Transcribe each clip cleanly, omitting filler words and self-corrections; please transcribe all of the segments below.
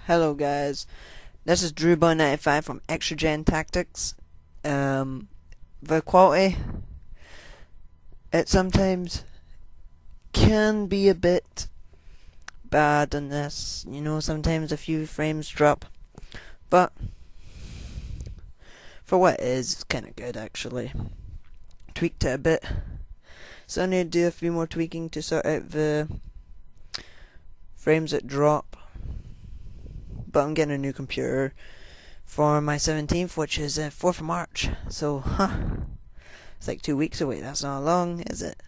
Hello guys, this is DrewBoy95 from XGT Tactics. The quality, it sometimes can be a bit bad on this, sometimes a few frames drop, but for what it is, it's kinda good actually. Tweaked it a bit, so I need to do a few more tweaking to sort out the frames that drop. But I'm getting a new computer for my 17th, which is 4th of March. So, it's like 2 weeks away. That's not long, is it?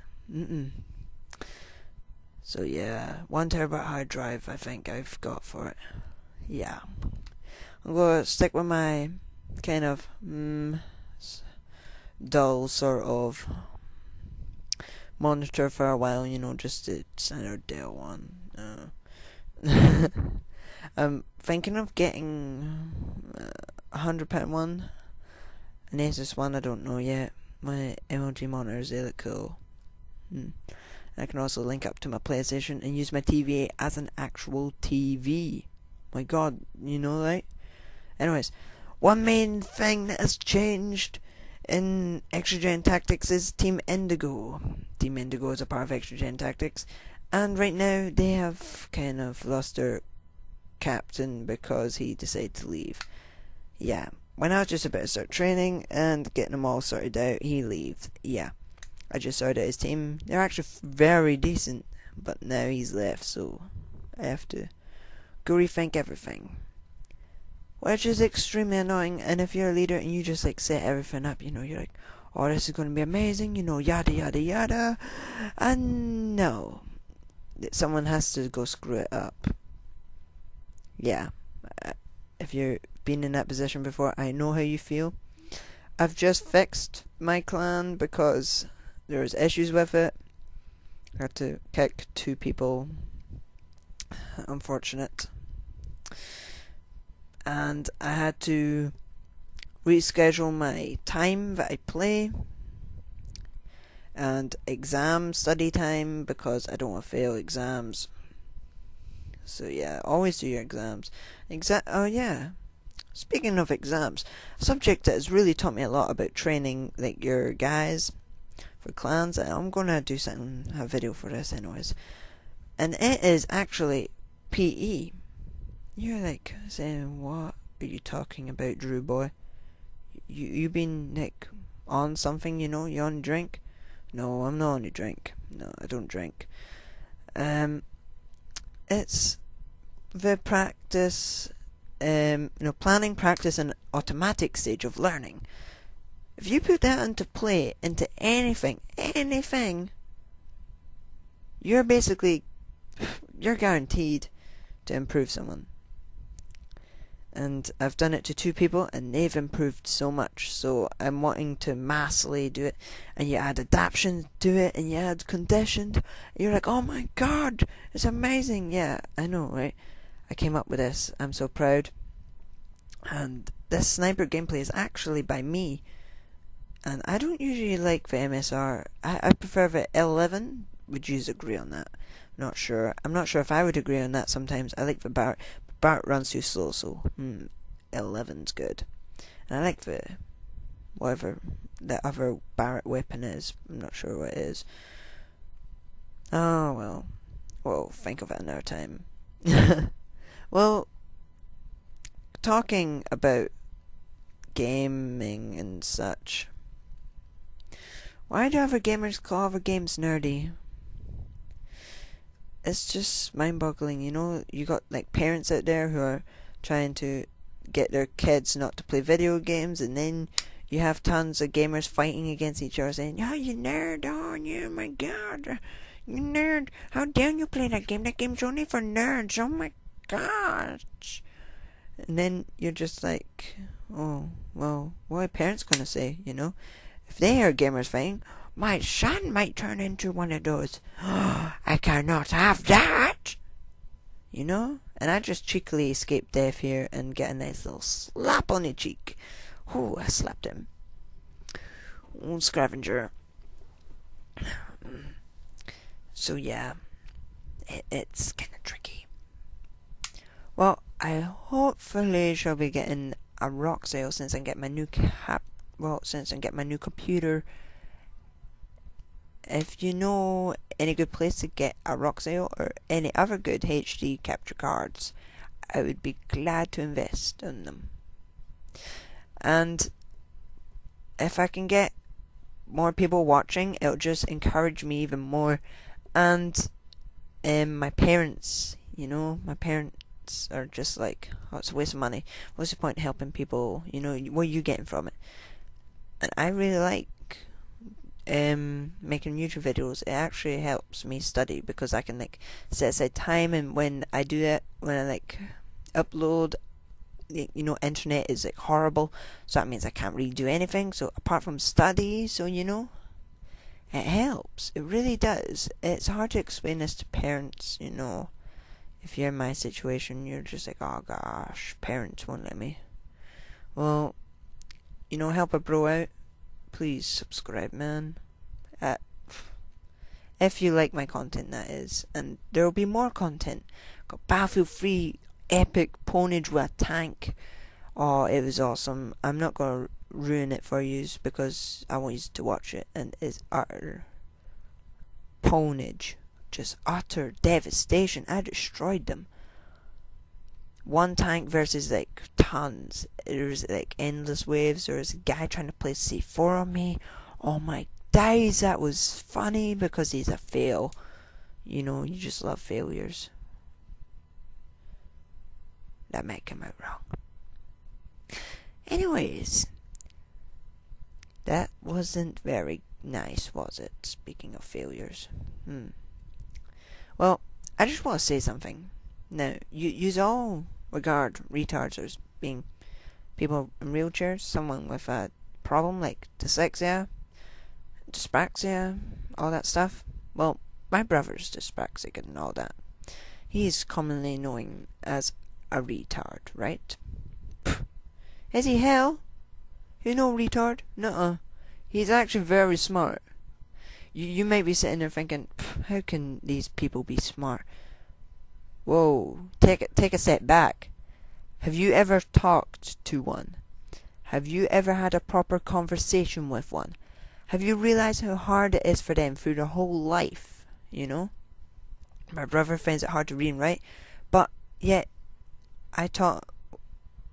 So yeah, 1TB hard drive I think I've got for it. Yeah. I'm going to stick with my kind of dull sort of monitor for a while, just the standard Dell one. I'm thinking of getting £100 one, an Asus one, I don't know yet. My MW monitors, they look cool. I can also link up to my PlayStation and use my TV as an actual TV. My god, right? Anyways, one main thing that has changed in XGT Tactics is Team Indigo. Team Indigo is a part of XGT Tactics, and right now they have kind of lost their captain because he decided to leave. Yeah, when I was just about to start training and getting them all sorted out, he left. Yeah, I just sorted out his team. They're actually very decent, but now he's left, so I have to go rethink everything, which is extremely annoying. And if you're a leader and you just set everything up, you're like, oh, this is going to be amazing, yada yada yada, and no, someone has to go screw it up. Yeah, if you've been in that position before, I know how you feel. I've just fixed my clan because there was issues with it. I had to kick 2 people. Unfortunate. And I had to reschedule my time that I play and exam study time because I don't want to fail exams. So yeah, always do your exams. Oh yeah, speaking of exams, a subject that has really taught me a lot about training your guys for clans. I'm gonna do a video for this anyways, and it is actually PE. You're saying, what are you talking about, Drew boy? You been on something? You on drink? No, I'm not on a drink. No, I don't drink. It's the practice, planning, practice, and automatic stage of learning. If you put that into play, into anything, you're guaranteed to improve someone. And I've done it to 2 people, and they've improved so much. So I'm wanting to massively do it. And you add adaptation to it, and you add conditioned. You're like, oh my god, it's amazing. Yeah, I know, right? I came up with this. I'm so proud. And this sniper gameplay is actually by me. And I don't usually like the MSR. I prefer the L11. Would you agree on that? I'm not sure if I would agree on that sometimes. I like the Barrett. Barrett runs too slow, so L11's good. And I like the whatever that other Barrett weapon is. I'm not sure what it is. Oh well. We'll think of it another time. Well, talking about gaming and such, why do other gamers call other games nerdy? It's just mind-boggling, you got parents out there who are trying to get their kids not to play video games, and then you have tons of gamers fighting against each other saying, oh, you nerd, oh yeah, my god, you nerd, how dare you play that game's only for nerds, oh my gosh. And then you're just like, oh, well, what are parents gonna say, if they hear gamers fighting, my son might turn into one of those. I cannot have that! And I just cheekily escaped death here and get a nice little slap on the cheek. Ooh, I slapped him. Old scavenger. So yeah, it's kind of tricky. Well, I hopefully shall be getting a rock sale since I get my new since I get my new computer. If you know any good place to get a rock sale or any other good HD capture cards, I would be glad to invest in them. And if I can get more people watching, it'll just encourage me even more. And my parents, my parents are just like, oh, it's a waste of money. What's the point in helping people? What are you getting from it? And I really like making YouTube videos. It actually helps me study because I can set aside time, and when I do that, when I upload, internet is horrible, so that means I can't really do anything. So apart from study, so it helps. It really does. It's hard to explain this to parents. If you're in my situation, you're just like, oh gosh, parents won't let me. Well, help a bro out. Please subscribe, man. If you like my content, that is. And there will be more content. Got Battlefield 3 epic ponage with a tank. Oh, it was awesome. I'm not going to ruin it for you because I want you to watch it. And it's utter ponage. Just utter devastation. I destroyed them. One tank versus tons. There's endless waves. There was a guy trying to place C4 on me. Oh my days, that was funny because he's a fail. You just love failures. That might come out wrong. Anyways, that wasn't very nice, was it? Speaking of failures. Well, I just want to say something. Now, you all regard retards as being people in wheelchairs, someone with a problem like dyslexia, dyspraxia, all that stuff. Well, my brother's dyspraxic and all that. He's commonly known as a retard, right? Is he hell? You know retard? Nuh-uh. He's actually very smart. You might be sitting there thinking, how can these people be smart? Whoa, take a step back. Have you ever talked to one? Have you ever had a proper conversation with one? Have you realized how hard it is for them through their whole life? My brother finds it hard to read and write, but yet I taught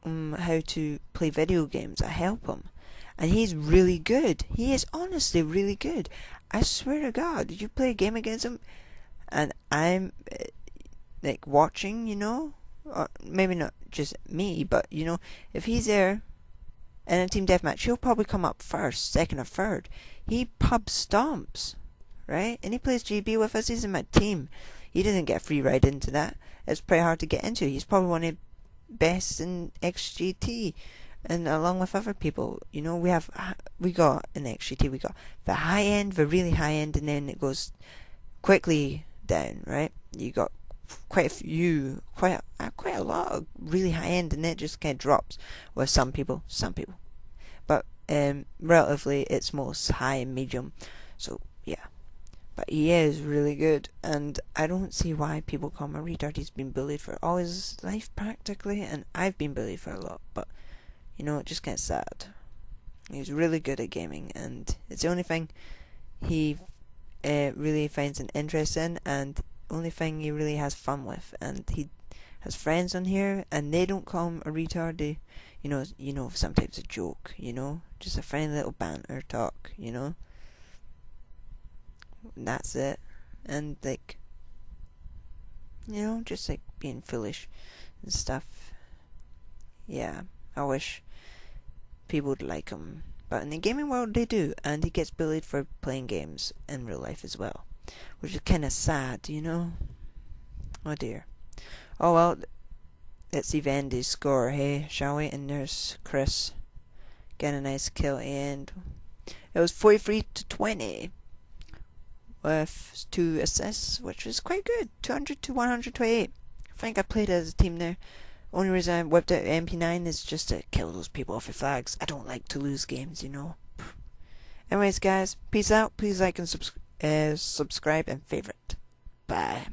him how to play video games. I help him, and he's really good. He is honestly really good. I swear to God, you play a game against him, and I'm watching, or maybe not just me, but if he's there in a team deathmatch, he'll probably come up first, second, or third. He pub stomps, right? And he plays GB with us. He's in my team. He doesn't get a free ride into that. It's pretty hard to get into. He's probably one of the best in XGT, and along with other people, we got in XGT, we got the high end, the really high end, and then it goes quickly down, right? You got quite a lot of really high end, and it just kind of drops with some people, but relatively it's most high and medium. So yeah, but he is really good, and I don't see why people call him a retard. He's been bullied for all his life practically, and I've been bullied for a lot, but it's just kind of sad. He's really good at gaming, and it's the only thing he really finds an interest in, and only thing he really has fun with. And he has friends on here, and they don't call him a retard. They, sometimes a joke, just a friendly little banter talk, and that's it. And just being foolish and stuff. Yeah, I wish people would like him, but in the gaming world they do, and he gets bullied for playing games in real life as well, which is kind of sad, Oh dear. Oh well, let's see Vandy's score, hey, shall we? And there's Chris getting a nice kill, and it was 43-20 with 2 assists, which was quite good. 200 to 128. I think I played as a team there. Only reason I whipped out MP9 is just to kill those people off the flags. I don't like to lose games, Anyways, guys, peace out. Please like and subscribe and favorite. Bye.